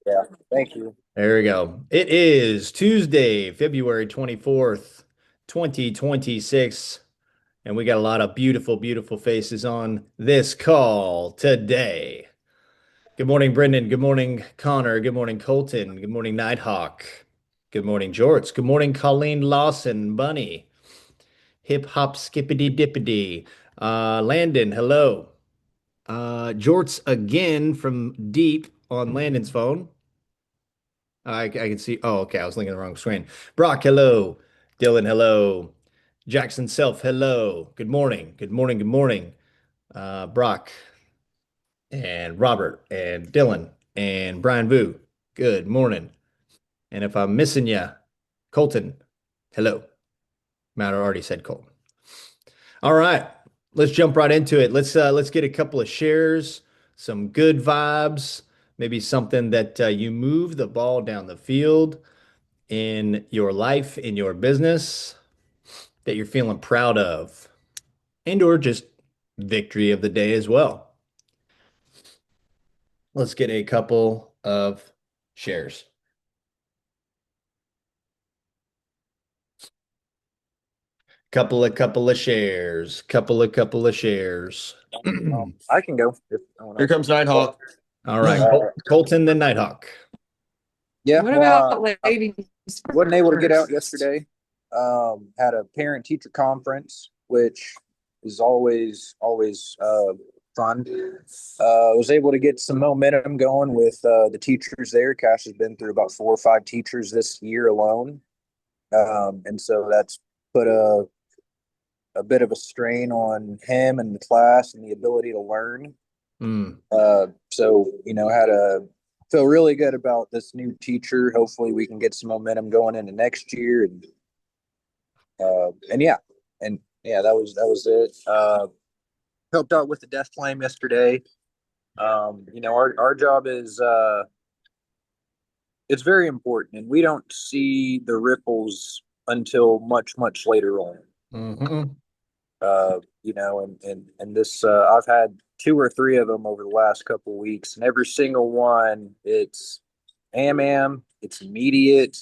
Yeah, thank you. There we go. It is Tuesday, February 24th, 2026, and we got a lot of beautiful, beautiful faces on this call today. Good morning, Brendan. Good morning, Connor. Good morning, Colton. Good morning, Nighthawk. Good morning, Jorts. Good morning, Colleen Lawson, Bunny. Hip hop skippity dippity. Landon, hello. Jorts again from deep on Landon's phone. I can see. Oh, okay. I was looking at the wrong screen. Brock, hello. Dylan, hello. Jackson Self, hello. Good morning. Good morning. Good morning. Brock and Robert and Dylan and Brian Vu. Good morning. And if I'm missing you, Colton, hello. Matt already said Colton. All right. Let's jump right into it. Let's get a couple of shares, some good vibes, maybe something that you move the ball down the field in your life, in your business that you're feeling proud of, and or just victory of the day as well. Let's get a couple of shares. Couple of shares. Couple of shares. I can go if no one Here else comes wants to go. Nighthawk. All right, Colton the Nighthawk. Yeah, What well, about ladies wasn't able to get out first? yesterday. Had a parent teacher conference, which is always fun. Was able to get some momentum going with the teachers there. Cash has been through about 4 or 5 teachers this year alone, and so that's put a bit of a strain on him and the class and the ability to learn. Mm. So had to feel really good about this new teacher. Hopefully, we can get some momentum going into next year, and yeah, and yeah, that was it. Helped out with the death claim yesterday. Our job is it's very important, and we don't see the ripples until much later on. Hmm. And this I've had 2 or 3 of them over the last couple of weeks, and every single one, it's immediate,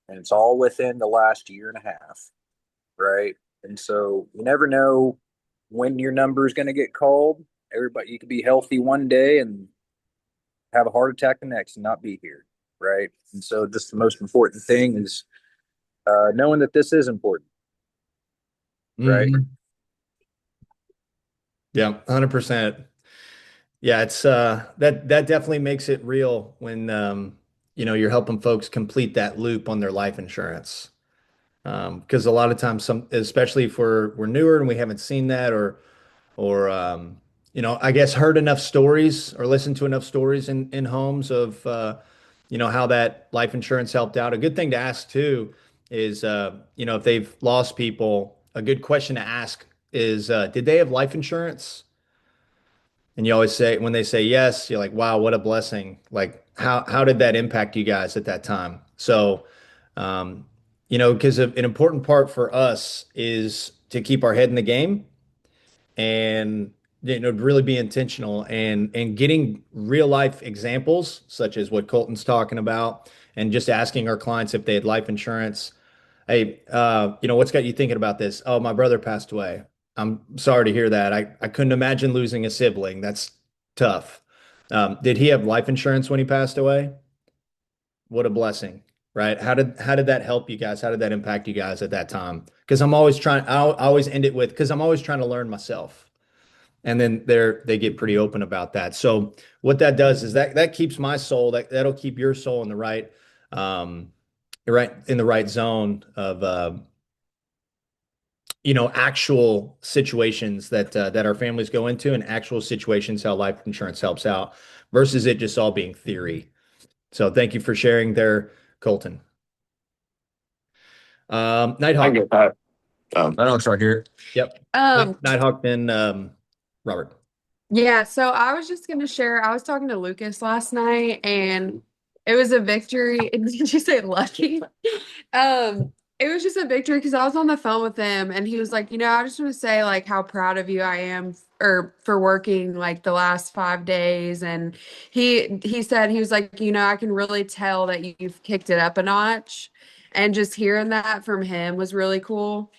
and it's all within the last year and a half, right? And so you never know when your number is going to get called. Everybody, you could be healthy one day and have a heart attack the next and not be here, right? And so just the most important thing is knowing that this is important, right? Hmm. Yeah, 100%. Yeah, it's that definitely makes it real when you're helping folks complete that loop on their life insurance. Because a lot of times some especially if we're newer and we haven't seen that or I guess heard enough stories or listened to enough stories in homes of how that life insurance helped out. A good thing to ask too is if they've lost people, a good question to ask is did they have life insurance? And you always say when they say yes, you're like, wow, what a blessing. Like how did that impact you guys at that time? So because an important part for us is to keep our head in the game and really be intentional and getting real life examples such as what Colton's talking about and just asking our clients if they had life insurance. Hey, what's got you thinking about this? Oh, my brother passed away. I'm sorry to hear that. I couldn't imagine losing a sibling. That's tough. Did he have life insurance when he passed away? What a blessing, right? How did that help you guys? How did that impact you guys at that time? Because I always end it with, because I'm always trying to learn myself. And then they get pretty open about that. So what that does is that keeps my soul, that'll keep your soul in um, the right zone of actual situations that our families go into and actual situations how life insurance helps out versus it just all being theory. So thank you for sharing there, Colton. I can Nighthawk. get that. Nighthawk's right here. Yep. Um, Nighthawk, then Robert. yeah, so I was just gonna share. I was talking to Lucas last night and it was a victory. Did you say lucky? Um, it was just a victory because I was on the phone with him and he was like, I just want to say like how proud of you I am or for working like the last 5 days. And he said he was like, I can really tell that you've kicked it up a notch. And just hearing that from him was really cool.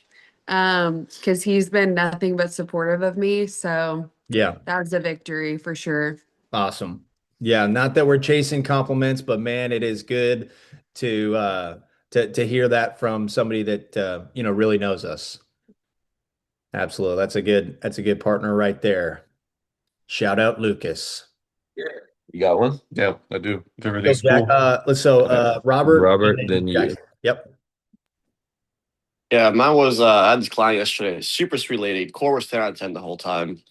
Because he's been nothing but supportive of me. So Yeah, that was a victory for sure. awesome. Yeah, not that we're chasing compliments, but man, it is good to to hear that from somebody that really knows us. Absolutely. That's a good partner right there. Shout out Lucas. You got one? Yeah, I do. If So everything's Jack, cool. Robert, Robert, and then Jack. you. Yep. Yeah, mine was I had this client yesterday, super sweet lady. Core was 10 out of 10 the whole time.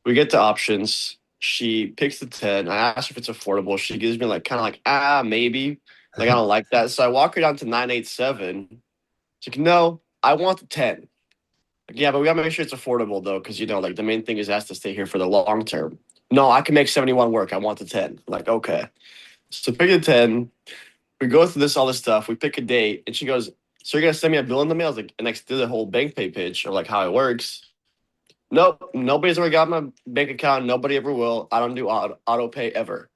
We get to options. She picks the 10. I ask her if it's affordable. She gives me like kind of like, maybe. Like I don't like that. So I walk her down to 987. She's like, no, I want the 10. Like, yeah, but we gotta make sure it's affordable though, because like the main thing is it has to stay here for the long term. No, I can make 71 work. I want the 10. I'm like, okay. So pick the 10. We go through all this stuff. We pick a date, and she goes, "So you're gonna send me a bill in the mail?" I was like, and I did the whole bank pay pitch of like how it works. Nope, nobody's ever got my bank account. Nobody ever will. I don't do auto pay ever.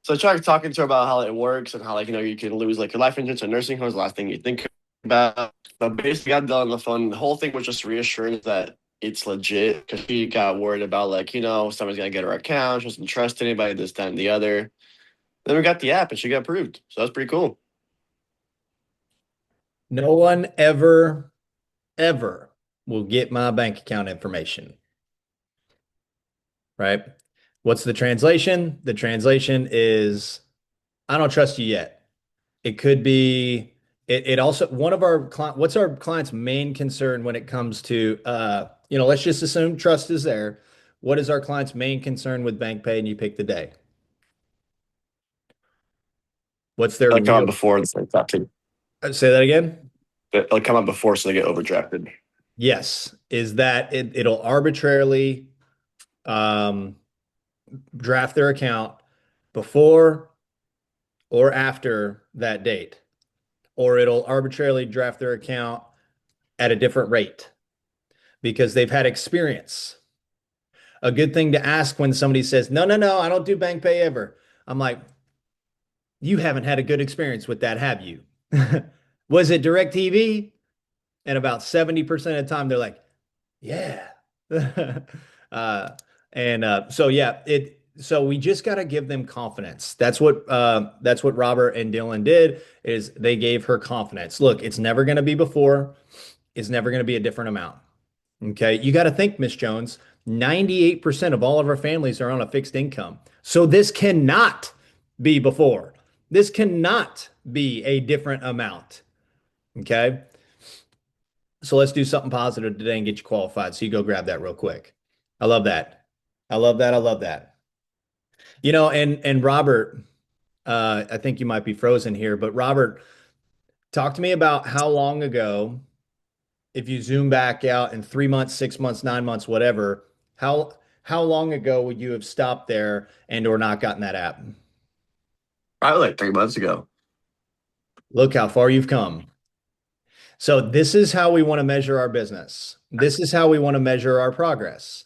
So I tried talking to her about how it works and how you can lose like your life insurance or nursing homes. The last thing you think about, but basically got done on the phone. The whole thing was just reassuring that it's legit because she got worried about somebody's gonna get her account. She doesn't trust anybody. This, that, and the other. Then we got the app and she got approved. So that's pretty cool. No one ever, ever will get my bank account information. Right? What's the translation? The translation is I don't trust you yet. It could be it also one of our client what's our client's main concern when it comes to let's just assume trust is there. What is our client's main concern with bank pay and you pick the day? What's their It'll come out real before it's like that too. say that again? It'll come out before so they get overdrafted. Yes, is that it'll arbitrarily draft their account before or after that date, or it'll arbitrarily draft their account at a different rate because they've had experience. A good thing to ask when somebody says, no, no, no, I don't do bank pay ever. I'm like, you haven't had a good experience with that, have you? Was it DirecTV? And about 70% of the time, they're like, yeah. So we just got to give them confidence. That's what Robert and Dylan did is they gave her confidence. Look, it's never going to be before. It's never going to be a different amount. Okay. You got to think, Miss Jones, 98% of all of our families are on a fixed income. So this cannot be before. This cannot be a different amount. Okay. So let's do something positive today and get you qualified. So you go grab that real quick. I love that. I love that. I love that. And Robert, I think you might be frozen here, but Robert, talk to me about how long ago, if you zoom back out in 3 months, 6 months, 9 months, whatever, how long ago would you have stopped there and or not gotten that app? Probably like 3 months ago. Look how far you've come. So this is how we want to measure our business. This is how we want to measure our progress,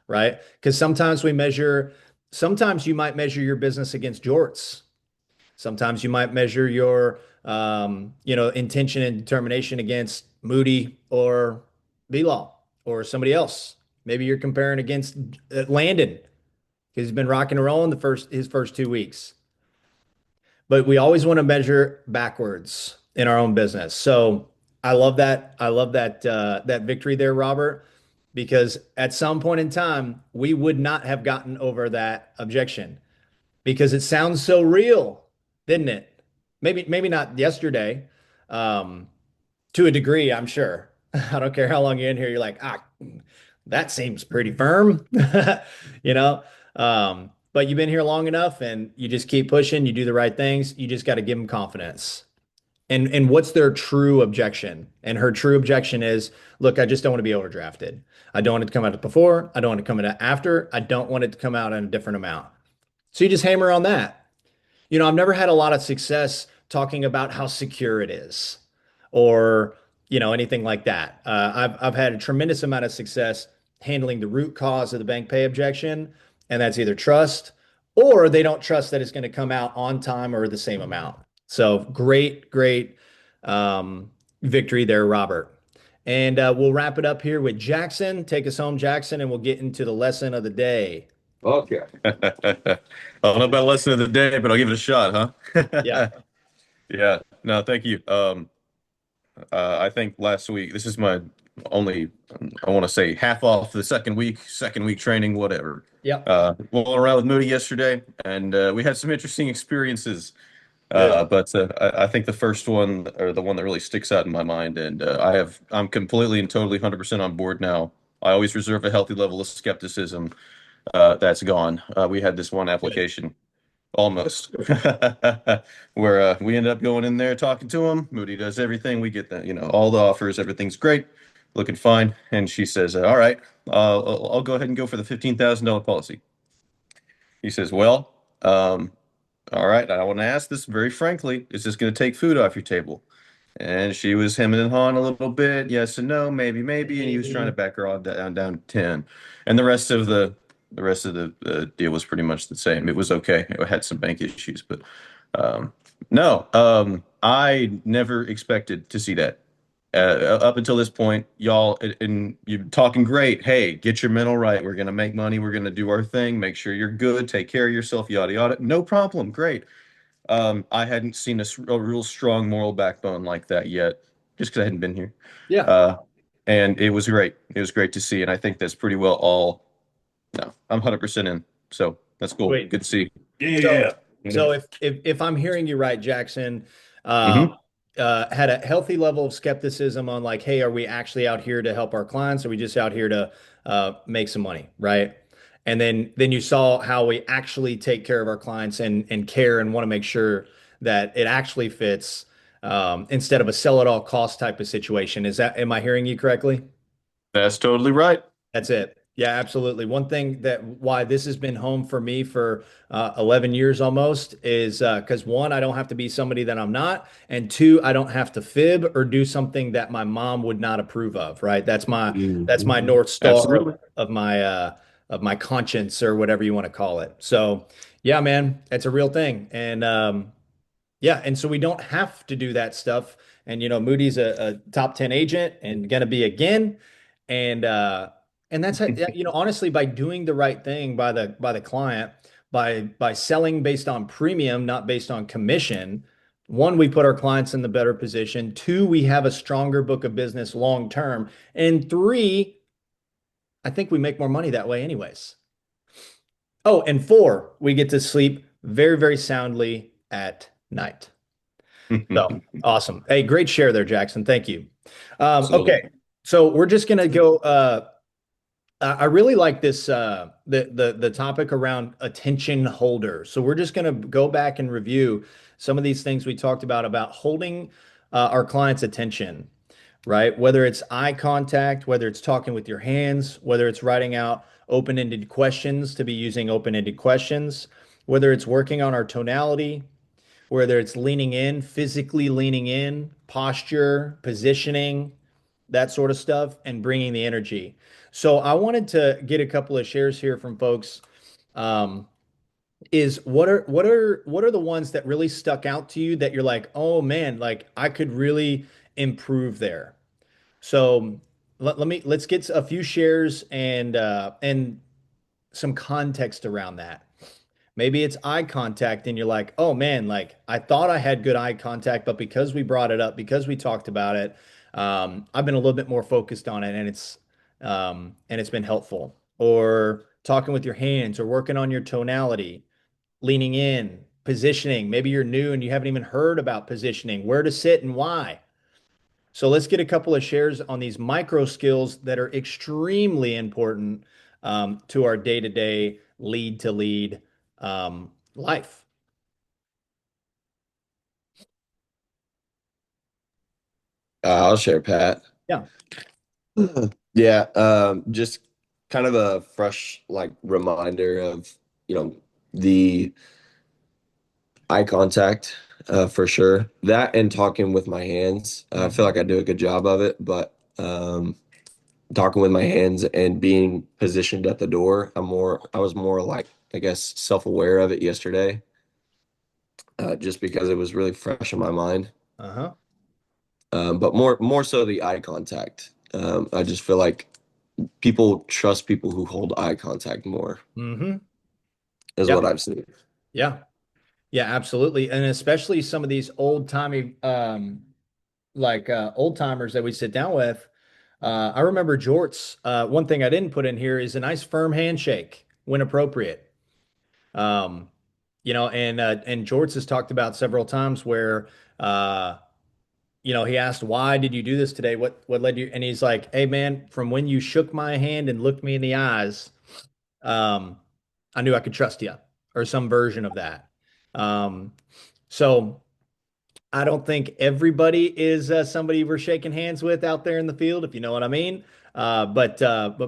right? Because sometimes you might measure your business against jorts. Sometimes you might measure your, intention and determination against Moody or B-Law or somebody else. Maybe you're comparing against Landon because he's been rocking and rolling his first 2 weeks. But we always want to measure backwards in our own business. So I love that. I love that victory there, Robert, because at some point in time, we would not have gotten over that objection because it sounds so real, didn't it? Maybe not yesterday, to a degree, I'm sure. I don't care how long you're in here. You're like, that seems pretty firm, you know. But you've been here long enough, and you just keep pushing. You do the right things. You just got to give them confidence. And what's their true objection? And her true objection is, look, I just don't want to be overdrafted. I don't want it to come out before. I don't want it to come out after. I don't want it to come out in a different amount. So you just hammer on that. I've never had a lot of success talking about how secure it is or, anything like that. I've had a tremendous amount of success handling the root cause of the bank pay objection, and that's either trust or they don't trust that it's going to come out on time or the same amount. So great victory there, Robert. And we'll wrap it up here with Jackson. Take us home, Jackson, and we'll get into the lesson of the day. Okay. I don't know about lesson of the day, but I'll give it a shot, huh? Yeah. Yeah. No, thank you. I think last week, this is my only, I want to say half off the second week training, whatever. Yep. Rolling around with Moody yesterday, and we had some interesting experiences. Good. But I think the first one, or the one that really sticks out in my mind, and I'm completely and totally 100% on board now. I always reserve a healthy level of skepticism. That's gone. We had this one application, almost, where we ended up going in there talking to him. Moody does everything. We get all the offers. Everything's great, looking fine. And she says, "All right, I'll go ahead and go for the $15,000 policy." He says, "Well, all right, I want to ask this very frankly. Is this going to take food off your table?" And she was hemming and hawing a little bit, yes and no, maybe, maybe, and he was trying to back her on down to 10. And the deal was pretty much the same. It was okay. It had some bank issues, but no, I never expected to see that. Up until this point, y'all, and you're talking great. Hey, get your mental right. We're going to make money. We're going to do our thing. Make sure you're good. Take care of yourself, yada, yada. No problem. Great. I hadn't seen a real strong moral backbone like that yet, just because I hadn't been here. Yeah. And it was great. It was great to see. And I think that's pretty well all. No, I'm 100% in. So that's cool. Sweet. Good to see. So if I'm hearing you right, Jackson, Mhm. had a healthy level of skepticism on like, hey, are we actually out here to help our clients? Or are we just out here to make some money, right? And then you saw how we actually take care of our clients and care and want to make sure that it actually fits instead of a sell at all cost type of situation. Am I hearing you correctly? That's totally right. That's it. Yeah, absolutely. One thing that why this has been home for me for 11 years almost is because one, I don't have to be somebody that I'm not, and two, I don't have to fib or do something that my mom would not approve of. Right? That's my North Star Absolutely. of my conscience or whatever you want to call it. So yeah, man, it's a real thing, and yeah, and so we don't have to do that stuff. And Moody's a top 10 agent and gonna be again, and that's how, honestly, by doing the right thing by the client, by selling based on premium, not based on commission. One, we put our clients in the better position. Two, we have a stronger book of business long term. And three, I think we make more money that way anyways. Oh, and four, we get to sleep very, very soundly at night. So awesome. Hey, great share there, Jackson. Thank you. Absolutely. Okay. So we're just gonna go I really like this the topic around attention holder. So we're just going to go back and review some of these things we talked about holding our clients' attention, right? Whether it's eye contact, whether it's talking with your hands, whether it's writing out open-ended questions to be using open-ended questions, whether it's working on our tonality, whether it's leaning in, physically leaning in, posture, positioning, that sort of stuff, and bringing the energy. So I wanted to get a couple of shares here from folks. Is what are the ones that really stuck out to you that you're like, oh man, like I could really improve there. So let's get a few shares and some context around that. Maybe it's eye contact and you're like, oh man, like I thought I had good eye contact, but because we brought it up, because we talked about it, I've been a little bit more focused on it and it's been helpful. Or talking with your hands or working on your tonality, leaning in, positioning. Maybe you're new and you haven't even heard about positioning, where to sit and why. So let's get a couple of shares on these micro skills that are extremely important to our day-to-day lead to lead life. I'll share, Pat. Yeah. Yeah, just kind of a fresh reminder of the eye contact for sure. That and talking with my hands. I feel like I do a good job of it, but talking with my hands and being positioned at the door, I was more like, I guess, self-aware of it yesterday, just because it was really fresh in my mind. Uh-huh. But more so the eye contact. I just feel like people trust people who hold eye contact more, Mm-hmm. is what Yep. I've seen. Yeah. Yeah, absolutely. And especially some of these old-timey old timers that we sit down with. I remember Jorts. One thing I didn't put in here is a nice firm handshake when appropriate. Um, and Jorts has talked about several times where uh he asked, why did you do this today? What led you? And he's like, hey man, from when you shook my hand and looked me in the eyes, um, I knew I could trust you, or some version of that. Um, so I don't think everybody is somebody we're shaking hands with out there in the field, if you know what I mean. But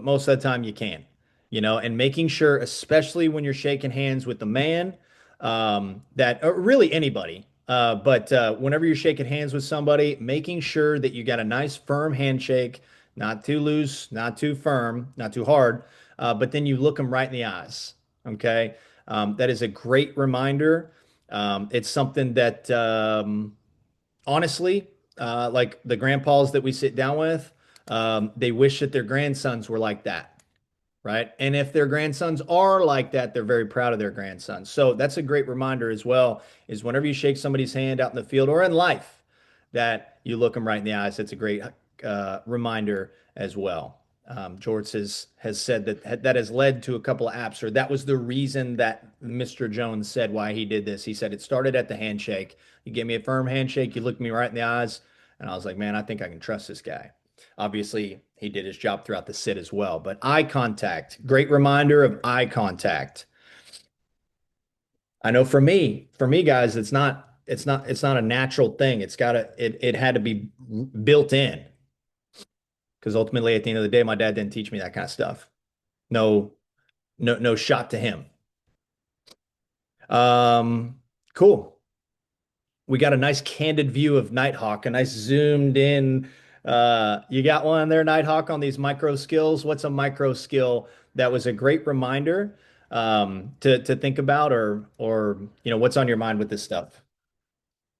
most of the time you can, and making sure, especially when you're shaking hands with the man, that or really anybody. But whenever you're shaking hands with somebody, making sure that you got a nice firm handshake, not too loose, not too firm, not too hard, but then you look them right in the eyes. Okay, that is a great reminder. It's something that honestly, like the grandpas that we sit down with, they wish that their grandsons were like that, right? And if their grandsons are like that, they're very proud of their grandsons. So that's a great reminder as well, is whenever you shake somebody's hand out in the field or in life, that you look them right in the eyes. That's a great reminder as well. George has said that has led to a couple of apps, or that was the reason that Mr. Jones said why he did this. He said it started at the handshake. You gave me a firm handshake, you looked me right in the eyes, and I was like, man, I think I can trust this guy. Obviously, he did his job throughout the sit as well. But eye contact, great reminder of eye contact. I know for me, guys, it's not a natural thing. It had to be built in, because ultimately, at the end of the day, my dad didn't teach me that kind of stuff. No, no shot to him. Um, cool. We got a nice candid view of Nighthawk, a nice zoomed in. You got one there, Nighthawk, on these micro skills. What's a micro skill that was a great reminder to think about, or what's on your mind with this stuff?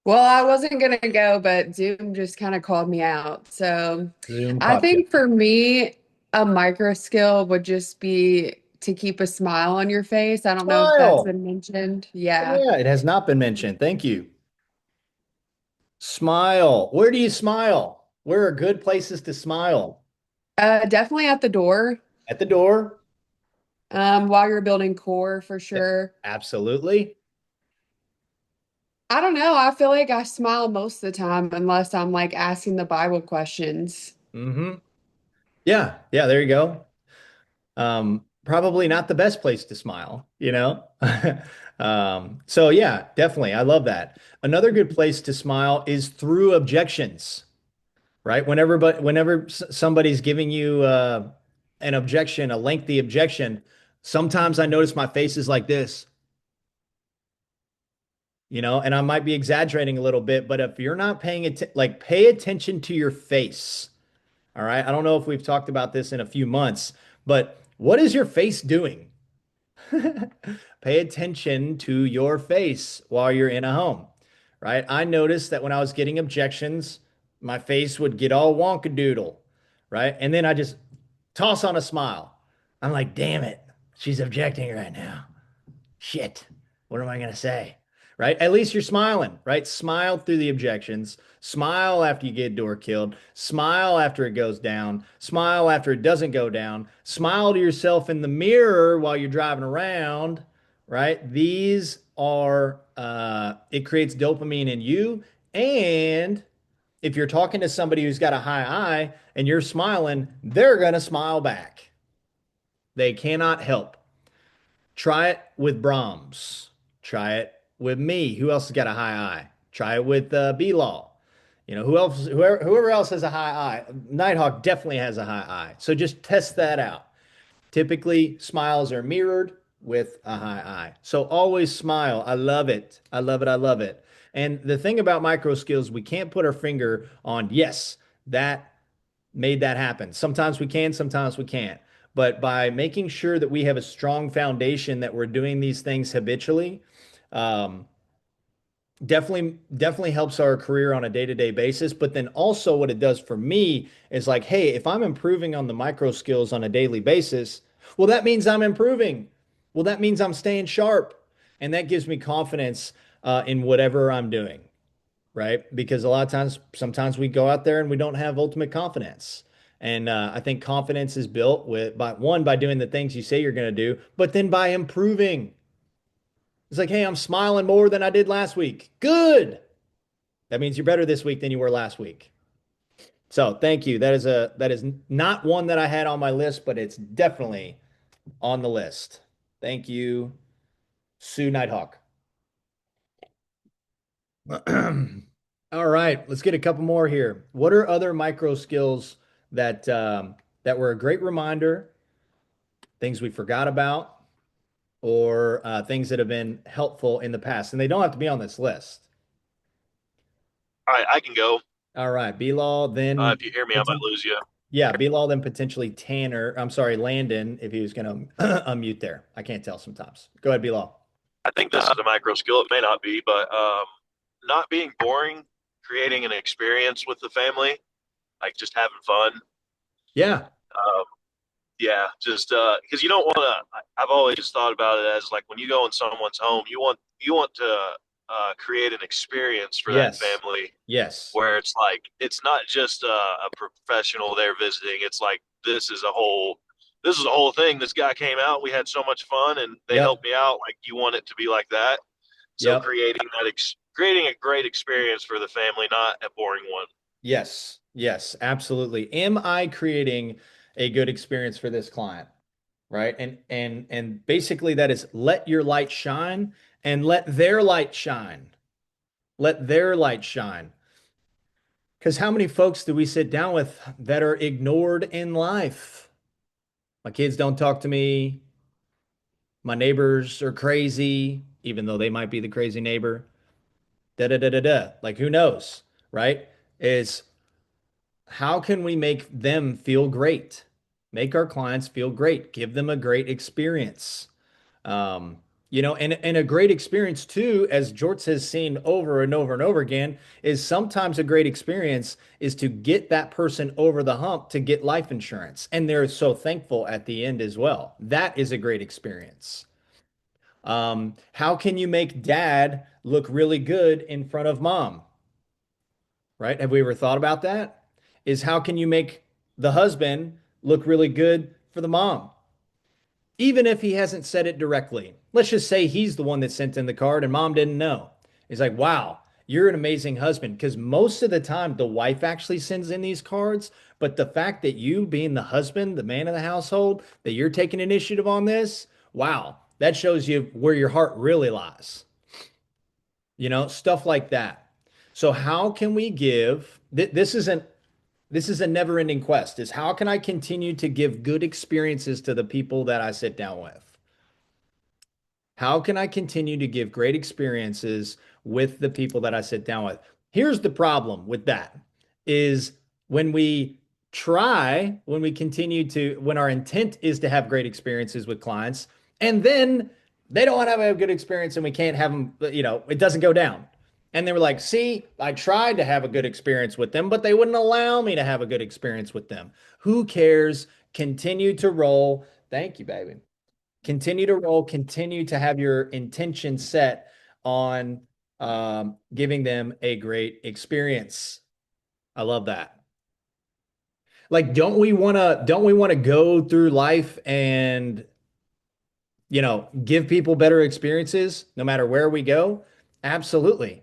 Well, I wasn't gonna go, but Zoom just kind of called me out. So Zoom I caught you. think for me, a micro skill would just be to keep a smile on your face. I don't know if that's Smile. been mentioned. Yeah. Yeah, it has not been mentioned. Thank you. Smile. Where do you smile? Where are good places to smile? Definitely at the door. At the door? While you're building core for Yeah, sure. absolutely. I don't know. I feel like I smile most of the time unless I'm like asking the Bible questions. Hmm. Yeah, yeah, there you go. Probably not the best place to smile. So yeah, definitely. I love that. Another good place to smile is through objections, right? Whenever somebody's giving you an objection, a lengthy objection, sometimes I notice my face is like this, and I might be exaggerating a little bit, but if you're not paying it, like pay attention to your face. All right. I don't know if we've talked about this in a few months, but what is your face doing? Pay attention to your face while you're in a home, right? I noticed that when I was getting objections, my face would get all wonkadoodle, right? And then I just toss on a smile. I'm like, damn it, she's objecting right now. Shit, what am I going to say? Right? At least you're smiling, right? Smile through the objections. Smile after you get door killed. Smile after it goes down. Smile after it doesn't go down. Smile to yourself in the mirror while you're driving around, right? These are, it creates dopamine in you. And if you're talking to somebody who's got a high eye and you're smiling, they're going to smile back. They cannot help. Try it with Brahms. Try it with me. Who else has got a high eye? Try it with B-Law. Who else? Whoever else has a high eye. Nighthawk definitely has a high eye. So just test that out. Typically, smiles are mirrored with a high eye. So always smile. I love it. I love it. I love it. And the thing about micro skills, we can't put our finger on, yes, that made that happen. Sometimes we can, sometimes we can't. But by making sure that we have a strong foundation that we're doing these things habitually, um, definitely helps our career on a day-to-day basis. But then also what it does for me is like, hey, if I'm improving on the micro skills on a daily basis, well, that means I'm improving. Well, that means I'm staying sharp. And that gives me confidence in whatever I'm doing, right? Because a lot of times, sometimes we go out there and we don't have ultimate confidence. And I think confidence is built by doing the things you say you're going to do, but then by improving. It's like, hey, I'm smiling more than I did last week. Good. That means you're better this week than you were last week. So thank you. That is not one that I had on my list, but it's definitely on the list. Thank you, Sue Nighthawk. All right, let's get a couple more here. What are other micro skills that that were a great reminder, things we forgot about, or things that have been helpful in the past? And they don't have to be on this list. All right, I can go. All right, B-Law, then If you hear me, I might lose you. yeah, B-Law, then potentially Tanner. I'm sorry, Landon, if he was going to unmute there. I can't tell sometimes. Go ahead, B-Law. I think this is a micro skill. It may not be, but not being boring, creating an experience with the family, like just having fun. Yeah, Yeah, just because you don't want to. I've always thought about it as like when you go in someone's home, you want to create an experience for that yes, family yes, where it's like it's not just a professional there visiting. It's like this is a whole thing. This guy came out. We had so much fun, and they Yep. helped me out. Like you want it to be like that. So Yep. creating a great experience for the family, not a boring one. Yes, yes, absolutely. Am I creating a good experience for this client? Right? And basically that is let your light shine and let their light shine. Let their light shine. Because how many folks do we sit down with that are ignored in life? My kids don't talk to me. My neighbors are crazy, even though they might be the crazy neighbor. Da da da da da. Like who knows, right? Is how can we make them feel great? Make our clients feel great. Give them a great experience. And a great experience too, as Jorts has seen over and over and over again, is sometimes a great experience is to get that person over the hump to get life insurance. And they're so thankful at the end as well. That is a great experience. How can you make dad look really good in front of mom? Right? Have we ever thought about that? Is how can you make the husband look really good for the mom? Even if he hasn't said it directly. Let's just say he's the one that sent in the card and mom didn't know. He's like, wow, you're an amazing husband. Because most of the time, the wife actually sends in these cards. But the fact that you, being the husband, the man of the household, that you're taking initiative on this, wow, that shows you where your heart really lies. Stuff like that. So how can we give this is a never-ending quest, is how can I continue to give good experiences to the people that I sit down with? How can I continue to give great experiences with the people that I sit down with? Here's the problem with that is when our intent is to have great experiences with clients, and then they don't want to have a good experience and we can't have them, it doesn't go down. And they were like, see, I tried to have a good experience with them, but they wouldn't allow me to have a good experience with them. Who cares? Continue to roll. Thank you, baby. Continue to roll. Continue to have your intention set on giving them a great experience. I love that. Like, don't we want to go through life and, give people better experiences no matter where we go? Absolutely.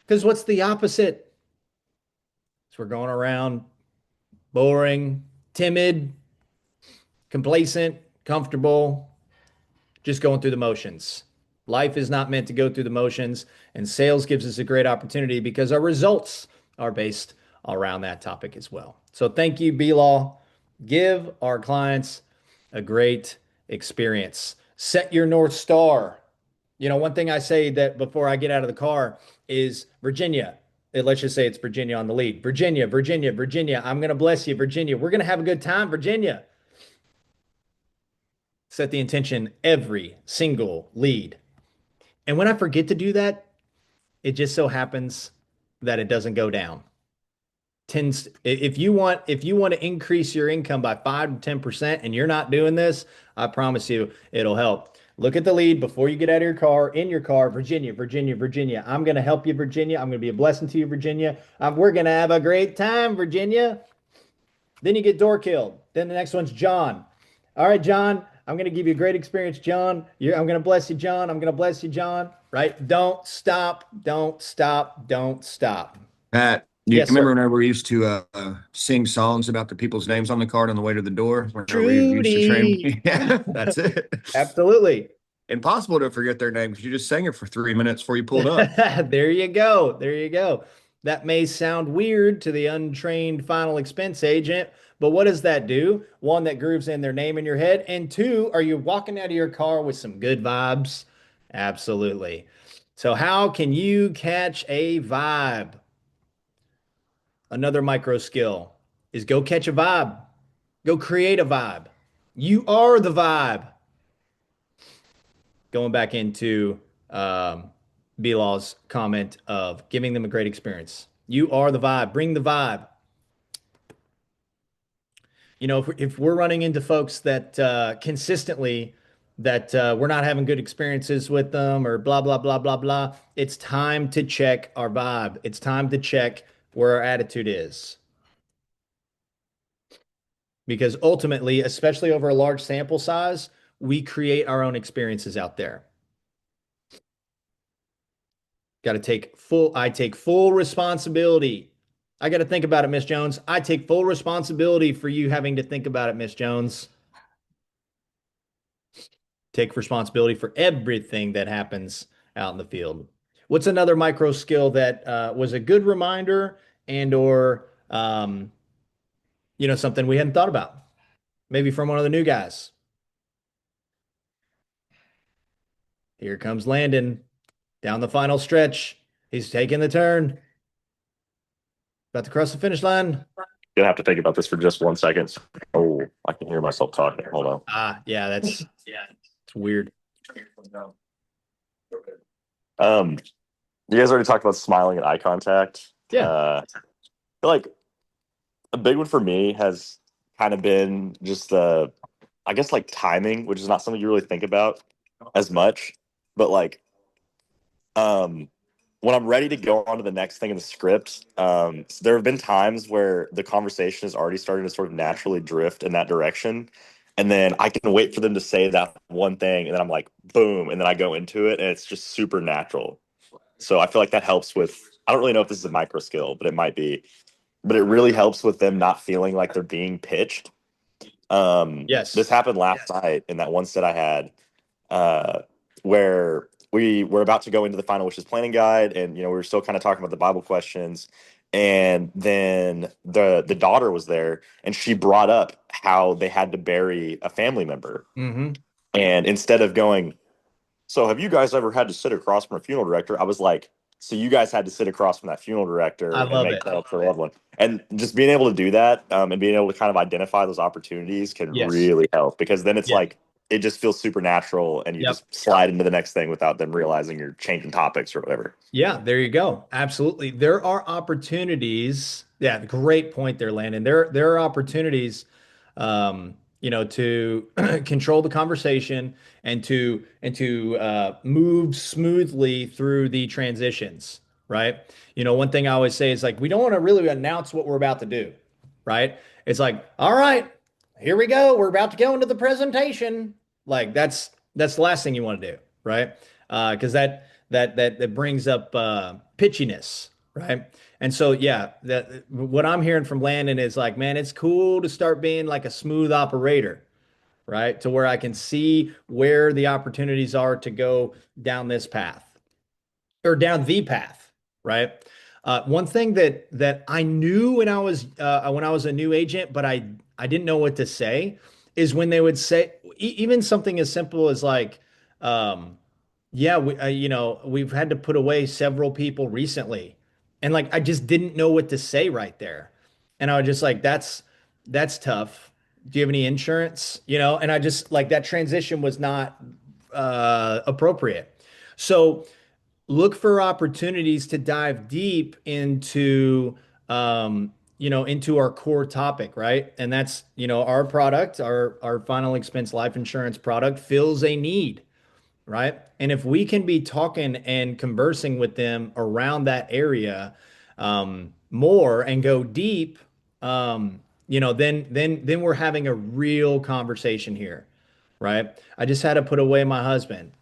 Because what's the opposite? So we're going around boring, timid, complacent, comfortable, just going through the motions. Life is not meant to go through the motions, and sales gives us a great opportunity because our results are based around that topic as well. So thank you, B-Law. Give our clients a great experience. Set your North Star. You know, one thing I say that before I get out of the car is Virginia. Let's just say it's Virginia on the lead. Virginia, Virginia, Virginia. I'm going to bless you, Virginia. We're going to have a good time, Virginia. Set the intention every single lead. And when I forget to do that, it just so happens that it doesn't go down. Tends if you want to increase your income by 5 to 10% and you're not doing this, I promise you it'll help. Look at the lead before you get out of your car, in your car, Virginia, Virginia, Virginia. I'm going to help you, Virginia. I'm going to be a blessing to you, Virginia. We're going to have a great time, Virginia. Then you get door killed. Then the next one's John. All right, John, I'm going to give you a great experience, John. I'm going to bless you, John. I'm going to bless you, John. Right? Don't stop. Don't stop. Don't stop. Pat, you Yes, remember sir. whenever we used to sing songs about the people's names on the card on the way to the door? Whenever we used to train. Trudy. Yeah, that's it. Absolutely. Impossible to forget their name because you just sang it for 3 minutes before you pulled up. There you go. There you go. That may sound weird to the untrained final expense agent, but what does that do? One, that grooves in their name in your head. And two, are you walking out of your car with some good vibes? Absolutely. So, how can you catch a vibe? Another micro skill is go catch a vibe, go create a vibe. You are the vibe. Going back into B-Law's comment of giving them a great experience. You are the vibe. Bring the vibe. You know, if we're running into folks that consistently that we're not having good experiences with them or blah, blah, blah, blah, blah, it's time to check our vibe. It's time to check where our attitude is. Because ultimately, especially over a large sample size, we create our own experiences out there. I take full responsibility. I got to think about it, Miss Jones. I take full responsibility for you having to think about it, Miss Jones. Take responsibility for everything that happens out in the field. What's another micro skill that was a good reminder and or something we hadn't thought about? Maybe from one of the new guys. Here comes Landon down the final stretch. He's taking the turn. About to cross the finish line. Gonna have to think about this for just 1 second. Oh, I can hear myself talking. Hold on. Yeah, it's weird. You guys already talked about smiling and eye contact. Yeah. I feel like a big one for me has kind of been just I guess like timing, which is not something you really think about as much, but like, when I'm ready to go on to the next thing in the script, there have been times where the conversation is already starting to sort of naturally drift in that direction. And then I can wait for them to say that one thing, and then I'm like, boom, and then I go into it, and it's just super natural. So I feel like that helps with, I don't really know if this is a micro skill, but it might be. But it really helps with them not feeling like they're being pitched. Yes. This happened last night in that one set I had, where we were about to go into the final wishes planning guide, and we were still kind of talking about the Bible questions. And then the daughter was there, and she brought up how they had to bury a family member. Mm-hmm. And instead of going, so have you guys ever had to sit across from a funeral director? I was like, so you guys had to sit across from that funeral director I and love make it. plans for a loved one. And just being able to do that, and being able to kind of identify those opportunities can Yes. really help, because then it's Yeah. like, it just feels supernatural, and you Yep. just slide into the next thing without them realizing you're changing topics or whatever. Yeah, there you go. Absolutely. There are opportunities. Yeah, great point there, Landon. There are opportunities, to control the conversation and to move smoothly through the transitions, right? One thing I always say is like, we don't want to really announce what we're about to do, right? It's like, all right, here we go. We're about to go into the presentation. Like that's the last thing you want to do, right? Because that brings up pitchiness, right? And so yeah, that what I'm hearing from Landon is like, man, it's cool to start being like a smooth operator, right? To where I can see where the opportunities are to go down this path or down the path, right? One thing that I knew when I was a new agent, but I didn't know what to say, is when they would say even something as simple as like, Yeah, we've had to put away several people recently. And like I just didn't know what to say right there. And I was just like, that's tough. Do you have any insurance? And I just like that transition was not appropriate. So look for opportunities to dive deep into our core topic, right? And that's, our product, our final expense life insurance product fills a need, right? And if we can be talking and conversing with them around that area more and go deep, then we're having a real conversation here, right? I just had to put away my husband.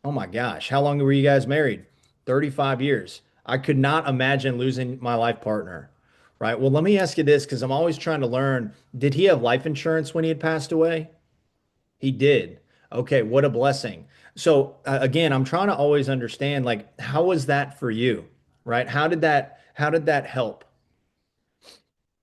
Oh my gosh, how long were you guys married? 35 years. I could not imagine losing my life partner, right? Well, let me ask you this because I'm always trying to learn. Did he have life insurance when he had passed away? He did. Okay, what a blessing. So again, I'm trying to always understand like how was that for you, right? How did that help?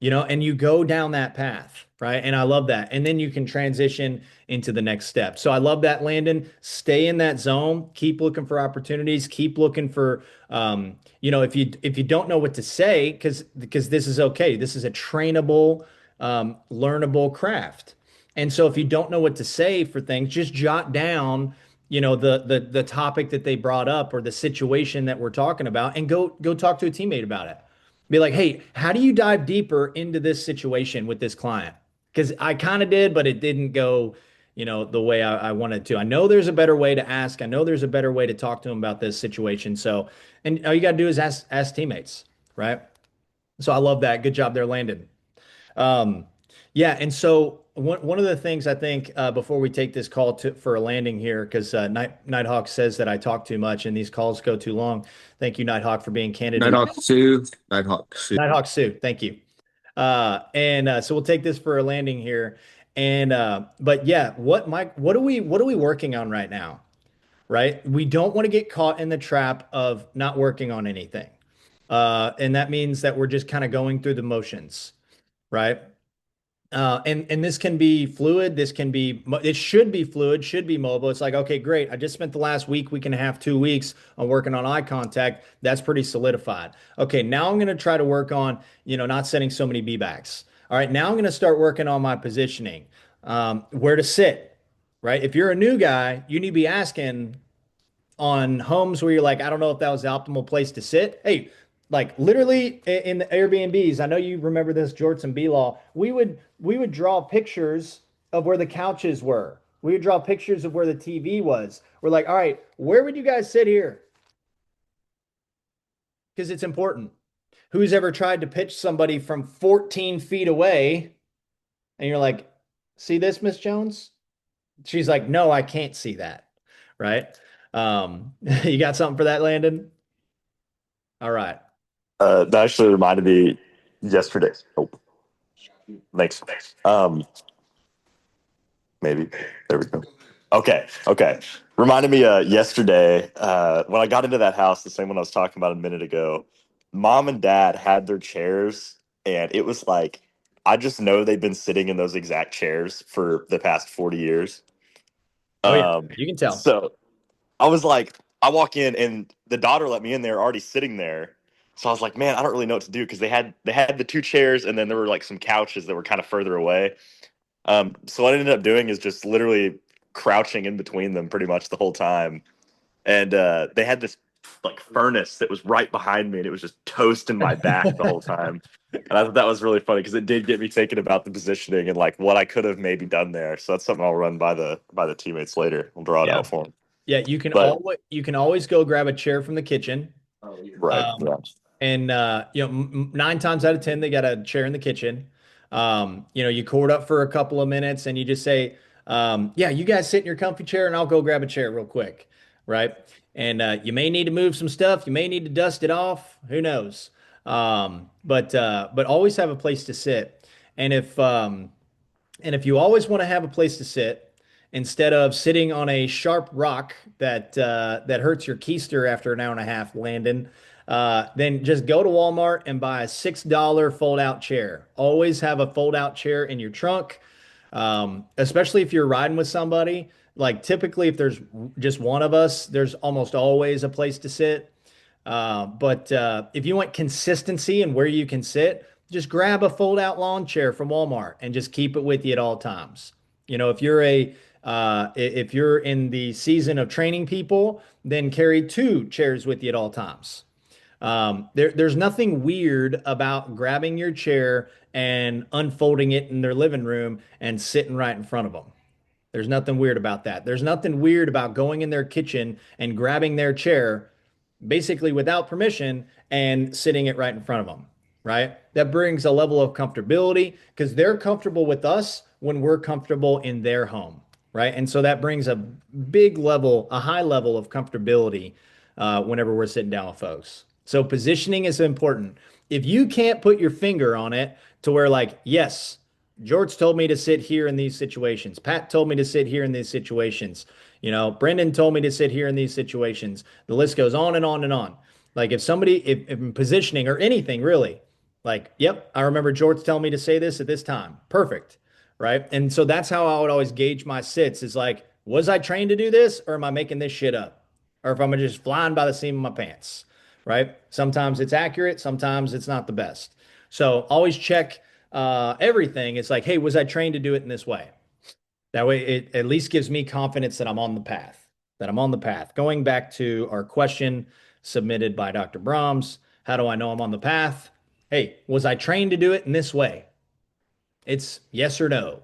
And you go down that path, right? And I love that. And then you can transition into the next step. So I love that, Landon. Stay in that zone. Keep looking for opportunities. Keep looking for, if you don't know what to say, because this is okay. This is a trainable, learnable craft. And so if you don't know what to say for things, just jot down, the topic that they brought up or the situation that we're talking about, and go talk to a teammate about it. Be like, hey, how do you dive deeper into this situation with this client? Because I kind of did, but it didn't go, the way I wanted to. I know there's a better way to ask. I know there's a better way to talk to them about this situation. So, and all you got to do is ask teammates, right? So I love that. Good job there, Landon. Yeah, and so one of the things I think before we take this call for a landing here, because Nighthawk says that I talk too much and these calls go too long. Thank you, Nighthawk, for being candid. Nighthawk Sue. Nighthawk Sue. Nighthawk Sue, thank you. So we'll take this for a landing here. But yeah, Mike, what are we working on right now? Right? We don't want to get caught in the trap of not working on anything. And that means that we're just kind of going through the motions, right? And this can be fluid. It should be fluid, should be mobile. It's like, okay, great. I just spent the last week and a half, 2 weeks on working on eye contact. That's pretty solidified. Okay, now I'm going to try to work on, not setting so many B-backs. All right, now I'm going to start working on my positioning, where to sit, right? If you're a new guy, you need to be asking on homes where you're like, I don't know if that was the optimal place to sit. Hey, like literally in the Airbnbs, I know you remember this, Jorts and B-Law. We would draw pictures of where the couches were. We would draw pictures of where the TV was. We're like, all right, where would you guys sit here? Because it's important. Who's ever tried to pitch somebody from 14 feet away? And you're like, see this, Miss Jones? She's like, no, I can't see that. Right? You got something for that, Landon? All right. That actually reminded me yesterday. Oh, thanks. Maybe there we go. Okay. Reminded me yesterday when I got into that house, the same one I was talking about a minute ago. Mom and Dad had their chairs, and it was like I just know they've been sitting in those exact chairs for the past 40 years. Oh yeah, you can tell. So I was like, I walk in, and the daughter let me in there, already sitting there. So I was like, man, I don't really know what to do because they had the two chairs, and then there were like some couches that were kind of further away. So what I ended up doing is just literally crouching in between them pretty much the whole time. And they had this like furnace that was right behind me, and it was just toasting my back the whole time. And I thought that was really funny because it did get me thinking about the positioning and like what I could have maybe done there. So that's something I'll run by the teammates later. We'll draw it out for them. Yeah, you can always go grab a chair from the kitchen. Right. Yeah. And 9 times out of 10, they got a chair in the kitchen. You cord up for a couple of minutes and you just say, yeah, you guys sit in your comfy chair and I'll go grab a chair real quick. Right. And you may need to move some stuff. You may need to dust it off. Who knows? But always have a place to sit. And if you always want to have a place to sit, instead of sitting on a sharp rock that hurts your keister after an hour and a half, Landon, then just go to Walmart and buy a $6 fold-out chair. Always have a fold-out chair in your trunk, especially if you're riding with somebody. like typically if there's just one of us, there's almost always a place to sit. But if you want consistency and where you can sit, just grab a fold out lawn chair from Walmart and just keep it with you at all times. You know, if you're in the season of training people, then carry two chairs with you at all times. There's nothing weird about grabbing your chair and unfolding it in their living room and sitting right in front of them. There's nothing weird about that. There's nothing weird about going in their kitchen and grabbing their chair basically without permission and sitting it right in front of them, right? That brings a level of comfortability because they're comfortable with us when we're comfortable in their home, right? And so that brings a high level of comfortability whenever we're sitting down with folks. So positioning is important. If you can't put your finger on it to where like, yes, George told me to sit here in these situations. Pat told me to sit here in these situations. You know, Brendan told me to sit here in these situations. The list goes on and on and on. Like if in positioning or anything really, like, yep, I remember George telling me to say this at this time. Perfect. Right. And so that's how I would always gauge my sits is like, was I trained to do this or am I making this shit up? Or if I'm just flying by the seam of my pants, right? Sometimes it's accurate. Sometimes it's not the best. So always check everything. It's like, hey, was I trained to do it in this way? That way it at least gives me confidence that I'm on the path. Going back to our question submitted by Dr. Brahms, how do I know I'm on the path? Hey, was I trained to do it in this way? It's yes or no.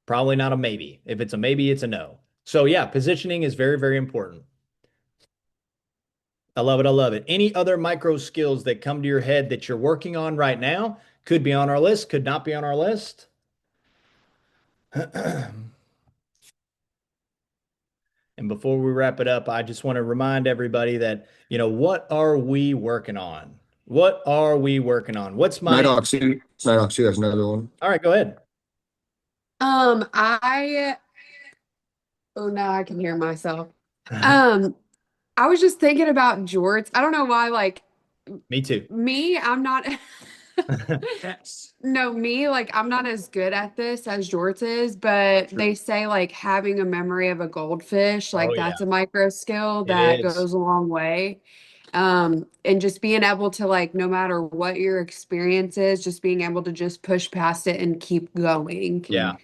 Probably not a maybe. If it's a maybe, it's a no. So yeah, positioning is very, very important. I love it. I love it. Any other micro skills that come to your head that you're working on right now? Could be on our list, could not be on our list. And before we wrap it up, I just want to remind everybody that, you know, what are we working on? What are we working on? What's my Night Hawk Sue has another one. All right, go ahead. Oh no, I can hear myself. I was just thinking about jorts. I don't know why, like Me too. I'm not no, like I'm not as good at this as jorts is, but they say like having a memory of a goldfish, like Oh, yeah. that's a micro skill It that is. goes a long way. And just being able to like no matter what your experience is, just being able to just push past it and keep going. Yeah.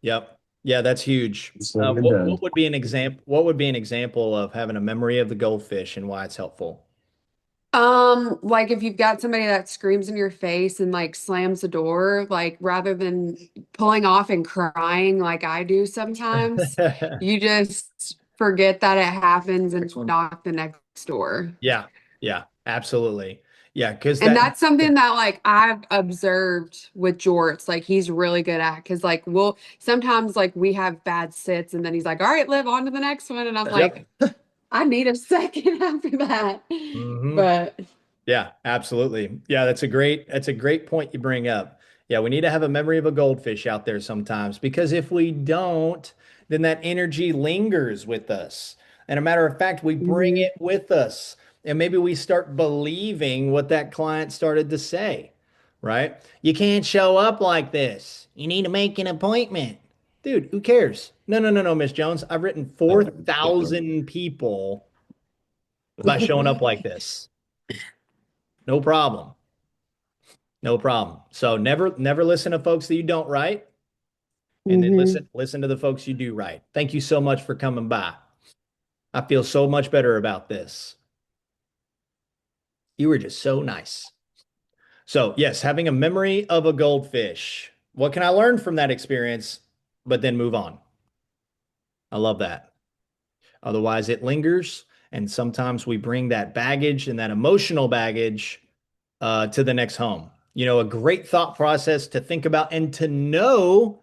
Yep. Yeah, that's huge. So good What done. would be an example? What would be an example of having a memory of the goldfish and why it's helpful? Like if you've got somebody that screams in your face and like slams the door, like rather than pulling off and crying like I do sometimes, you just forget that it happens and Next one. knock the next door. Yeah. Yeah, absolutely. Yeah, because And that's something that like I've observed with Jorts, like he's really good at because like we'll sometimes like we have bad sits and then he's like, all right, Liv, on to the next one. And I'm like, I need a second after that. Mhm. But Yeah, absolutely. Yeah, that's a great point you bring up. Yeah, we need to have a memory of a goldfish out there sometimes because if we don't, then that energy lingers with us. And a matter of fact, we bring Mhm. it with us. And maybe we start believing what that client started to say, right? You can't show up like this. You need to make an appointment. Dude, who cares? No, no, no, no, Miss Jones. I've written 4,000 people about showing up like this. No problem. No problem. So never listen to folks that you don't write, and then Mhm. listen to the folks you do write. Thank you so much for coming by. I feel so much better about this. You were just so nice. So, yes, having a memory of a goldfish. What can I learn from that experience? But then move on. I love that. Otherwise, it lingers. And sometimes we bring that baggage and that emotional baggage to the next home. You know, a great thought process to think about and to know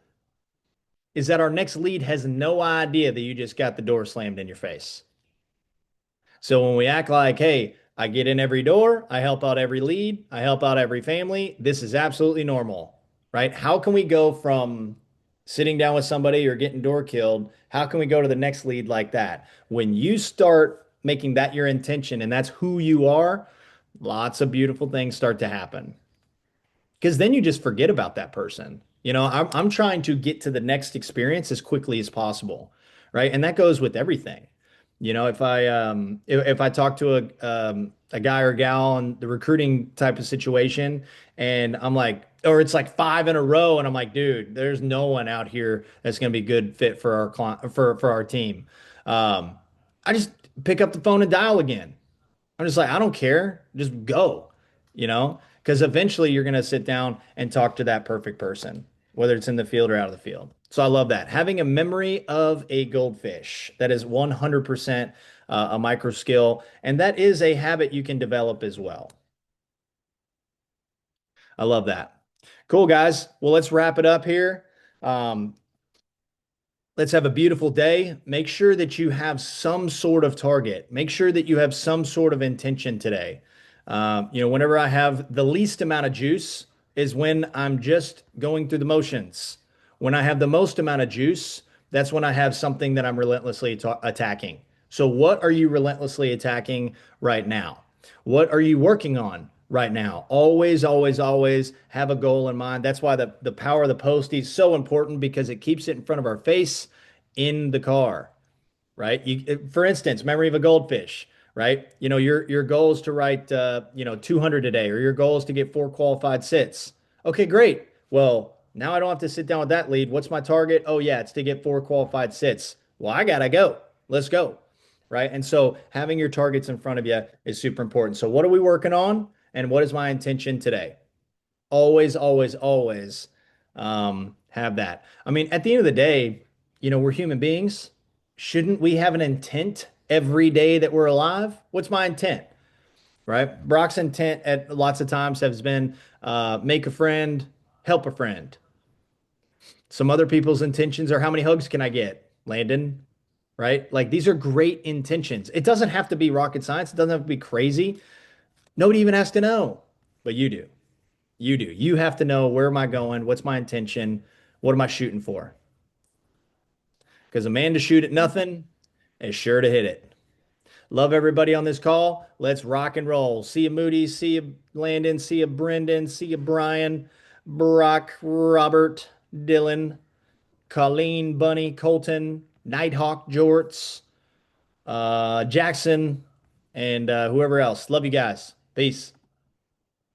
is that our next lead has no idea that you just got the door slammed in your face. So when we act like, hey, I get in every door, I help out every lead, I help out every family, this is absolutely normal, right? How can we go from sitting down with somebody or getting door killed? How can we go to the next lead like that? When you start making that your intention and that's who you are, lots of beautiful things start to happen. Because then you just forget about that person. You know, I'm trying to get to the next experience as quickly as possible, right? And that goes with everything. You know, if I talk to a guy or gal in the recruiting type of situation, and I'm like, or it's like five in a row, and I'm like, dude, there's no one out here that's going to be good fit for our client for our team. I just pick up the phone and dial again. I'm just like, I don't care. Just go, you know, because eventually you're going to sit down and talk to that perfect person, whether it's in the field or out of the field. So I love that. Having a memory of a goldfish, that is 100% a micro skill. And that is a habit you can develop as well. I love that. Cool, guys. Well, let's wrap it up here. Um, Let's have a beautiful day. Make sure that you have some sort of target. Make sure that you have some sort of intention today. You know, whenever I have the least amount of juice is when I'm just going through the motions. When I have the most amount of juice, that's when I have something that I'm relentlessly attacking. So, what are you relentlessly attacking right now? What are you working on right now? Always, always, always have a goal in mind. That's why the power of the post is so important because it keeps it in front of our face in the car, right? For instance, memory of a goldfish, right? You know, your goal is to write, 200 a day, or your goal is to get 4 qualified sits. Okay, great. Well, now I don't have to sit down with that lead. What's my target? Oh yeah, it's to get 4 qualified sits. Well, I gotta go. Let's go, right? And so having your targets in front of you is super important. So what are we working on, and what is my intention today? Always, always, always have that. I mean, at the end of the day, you know, we're human beings. Shouldn't we have an intent every day that we're alive? What's my intent? Right? Brock's intent at lots of times has been make a friend, help a friend. Some other people's intentions are how many hugs can I get? Landon, right? Like these are great intentions. It doesn't have to be rocket science. It doesn't have to be crazy. Nobody even has to know, but you do. You do. You have to know, where am I going? What's my intention? What am I shooting for? Because a man to shoot at nothing is sure to hit it. Love everybody on this call. Let's rock and roll. See you, Moody. See you, Landon. See you, Brendan. See you, Brian, Brock, Robert, Dylan, Colleen, Bunny, Colton, Nighthawk, Jorts, Jackson, and whoever else. Love you guys. Peace.